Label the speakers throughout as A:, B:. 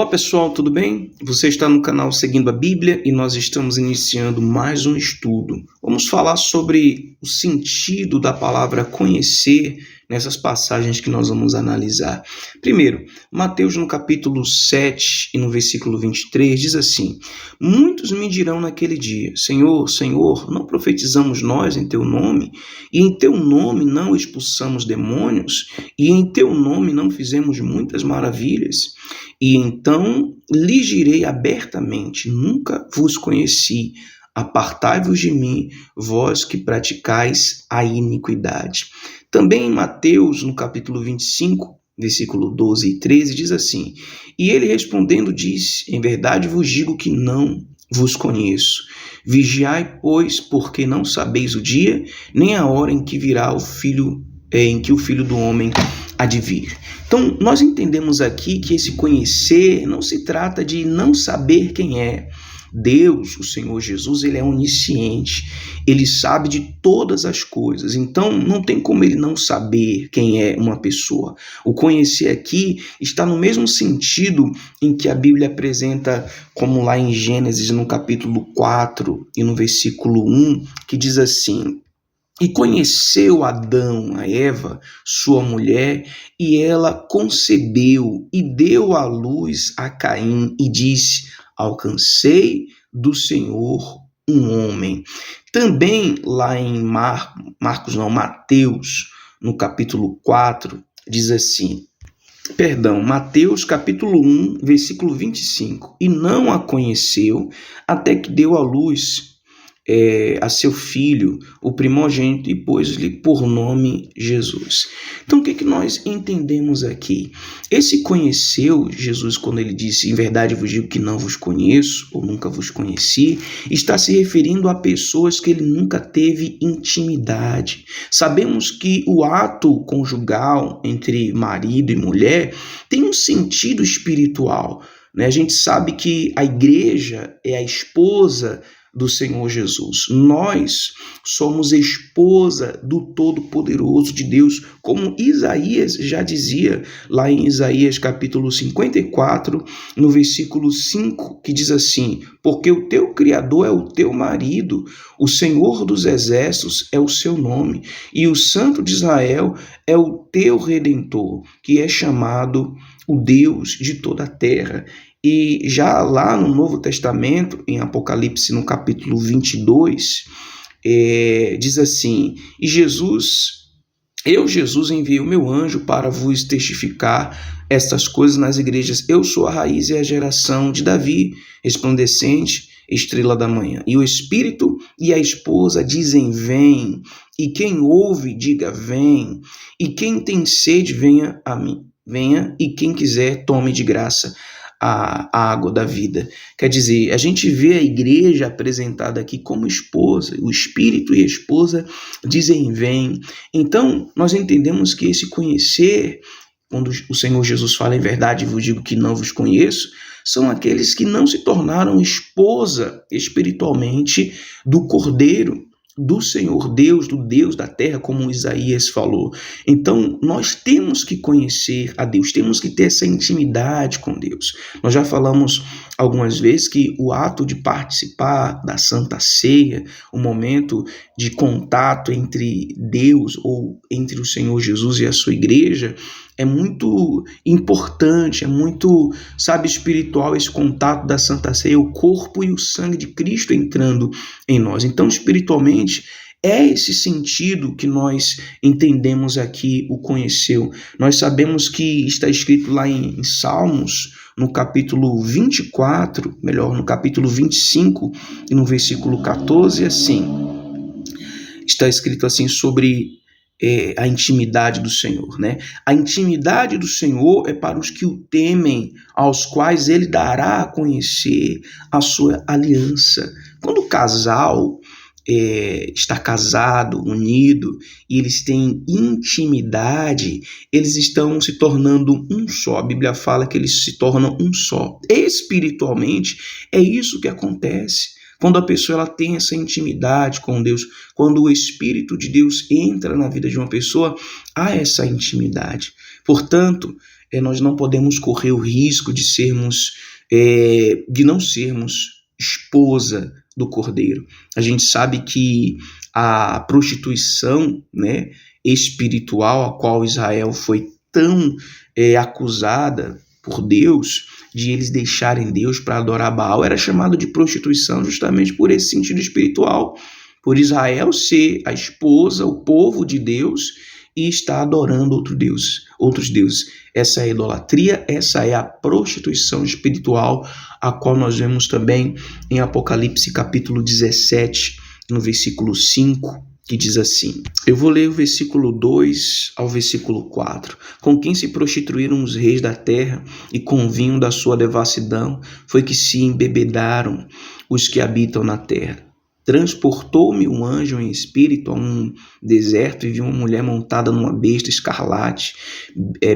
A: Olá pessoal, tudo bem? Você está no canal Seguindo a Bíblia e nós estamos iniciando mais um estudo. Vamos falar sobre o sentido da palavra conhecer nessas passagens que nós vamos analisar. Primeiro, Mateus no capítulo 7 e no versículo 23 diz assim: Muitos me dirão naquele dia, Senhor, Senhor, não profetizamos nós em teu nome? E em teu nome não expulsamos demônios? E em teu nome não fizemos muitas maravilhas? E então lhes direi abertamente: nunca vos conheci, apartai-vos de mim, vós que praticais a iniquidade. Também em Mateus, no capítulo 25, versículo 12 e 13, diz assim: E ele respondendo disse: Em verdade vos digo que não vos conheço. Vigiai, pois, porque não sabeis o dia, nem a hora em que virá em que o Filho do Homem há de vir. Então, nós entendemos aqui que esse conhecer não se trata de não saber quem é. Deus, o Senhor Jesus, ele é onisciente, ele sabe de todas as coisas, então não tem como ele não saber quem é uma pessoa. O conhecer aqui está no mesmo sentido em que a Bíblia apresenta, como lá em Gênesis, no capítulo 4 e no versículo 1, que diz assim: E conheceu Adão a Eva, sua mulher, e ela concebeu e deu à luz a Caim e disse: Alcancei do Senhor um homem. Também lá em Mateus, no capítulo 4, diz assim, Mateus capítulo 1, versículo 25, E não a conheceu até que deu à luz a seu filho, o primogênito, e pôs-lhe por nome Jesus. Então, o que nós entendemos aqui? Esse conheceu Jesus, quando ele disse, em verdade vos digo que não vos conheço, ou nunca vos conheci, está se referindo a pessoas que ele nunca teve intimidade. Sabemos que o ato conjugal entre marido e mulher tem um sentido espiritual, né? A gente sabe que a igreja é a esposa do Senhor Jesus. Nós somos esposa do Todo-Poderoso de Deus, como Isaías já dizia lá em Isaías capítulo 54, no versículo 5, que diz assim: Porque o teu Criador é o teu marido, o Senhor dos Exércitos é o seu nome, e o Santo de Israel é o teu Redentor, que é chamado o Deus de toda a terra. E já lá no Novo Testamento, em Apocalipse, no capítulo 22, diz assim: E Jesus enviei o meu anjo para vos testificar estas coisas nas igrejas. Eu sou a raiz e a geração de Davi, resplandecente, estrela da manhã. E o Espírito e a esposa dizem: Vem. E quem ouve, diga: Vem. E quem tem sede, venha a mim. Venha, e quem quiser, tome de graça a água da vida. Quer dizer, a gente vê a igreja apresentada aqui como esposa, o Espírito e a esposa dizem: Vem. Então, nós entendemos que esse conhecer, quando o Senhor Jesus fala, em verdade vos digo que não vos conheço, são aqueles que não se tornaram esposa espiritualmente do Cordeiro, do Senhor Deus, do Deus da terra, como Isaías falou. Então, nós temos que conhecer a Deus, temos que ter essa intimidade com Deus. Nós já falamos algumas vezes que o ato de participar da Santa Ceia, o momento de contato entre Deus ou entre o Senhor Jesus e a sua igreja, é muito importante, é muito, espiritual esse contato da Santa Ceia, o corpo e o sangue de Cristo entrando em nós. Então, espiritualmente, é esse sentido que nós entendemos aqui, o conheceu. Nós sabemos que está escrito lá em Salmos, no capítulo 24, no capítulo 25 e no versículo 14, assim, está escrito assim sobre a intimidade do Senhor, né? A intimidade do Senhor é para os que o temem, aos quais ele dará a conhecer a sua aliança. Quando o casal está casado, unido, e eles têm intimidade, eles estão se tornando um só. A Bíblia fala que eles se tornam um só. Espiritualmente, é isso que acontece. Quando a pessoa ela tem essa intimidade com Deus, quando o Espírito de Deus entra na vida de uma pessoa, há essa intimidade. Portanto, nós não podemos correr o risco de não sermos esposa do Cordeiro. A gente sabe que a prostituição, né, espiritual, a qual Israel foi tão acusada por Deus, de eles deixarem Deus para adorar Baal, era chamado de prostituição justamente por esse sentido espiritual, por Israel ser a esposa, o povo de Deus, e estar adorando outros deuses. Essa é a idolatria, essa é a prostituição espiritual, a qual nós vemos também em Apocalipse capítulo 17, no versículo 5, que diz assim, eu vou ler o versículo 2 ao versículo 4. Com quem se prostituíram os reis da terra e com o vinho da sua devassidão foi que se embebedaram os que habitam na terra. Transportou-me um anjo em espírito a um deserto e vi uma mulher montada numa besta escarlate,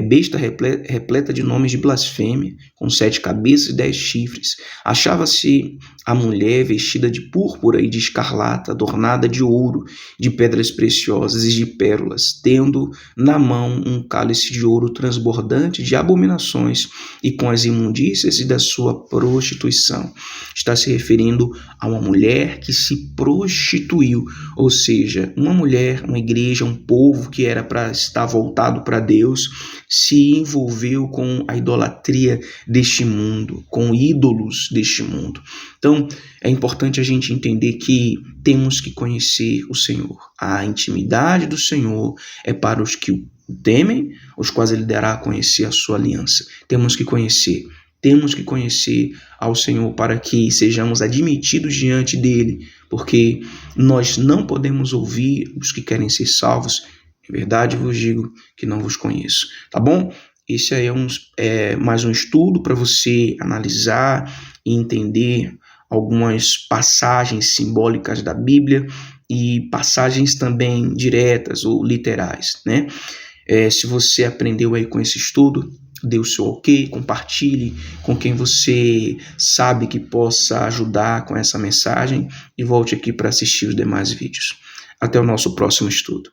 A: besta repleta de nomes de blasfêmia, com 7 cabeças e 10 chifres. Achava-se a mulher vestida de púrpura e de escarlata, adornada de ouro, de pedras preciosas e de pérolas, tendo na mão um cálice de ouro transbordante de abominações e com as imundícias e da sua prostituição. Está se referindo a uma mulher que se prostituiu, ou seja, uma mulher, uma igreja, um povo que era para estar voltado para Deus, se envolveu com a idolatria deste mundo, com ídolos deste mundo. Então, é importante a gente entender que temos que conhecer o Senhor. A intimidade do Senhor é para os que o temem, os quais ele dará a conhecer a sua aliança. Temos que conhecer ao Senhor para que sejamos admitidos diante dele, porque nós não podemos ouvir os que querem ser salvos. Em verdade vos digo que não vos conheço. Tá bom? Esse aí é mais um estudo para você analisar e entender algumas passagens simbólicas da Bíblia e passagens também diretas ou literais, né? Se você aprendeu aí com esse estudo, dê o seu ok, compartilhe com quem você sabe que possa ajudar com essa mensagem e volte aqui para assistir os demais vídeos. Até o nosso próximo estudo.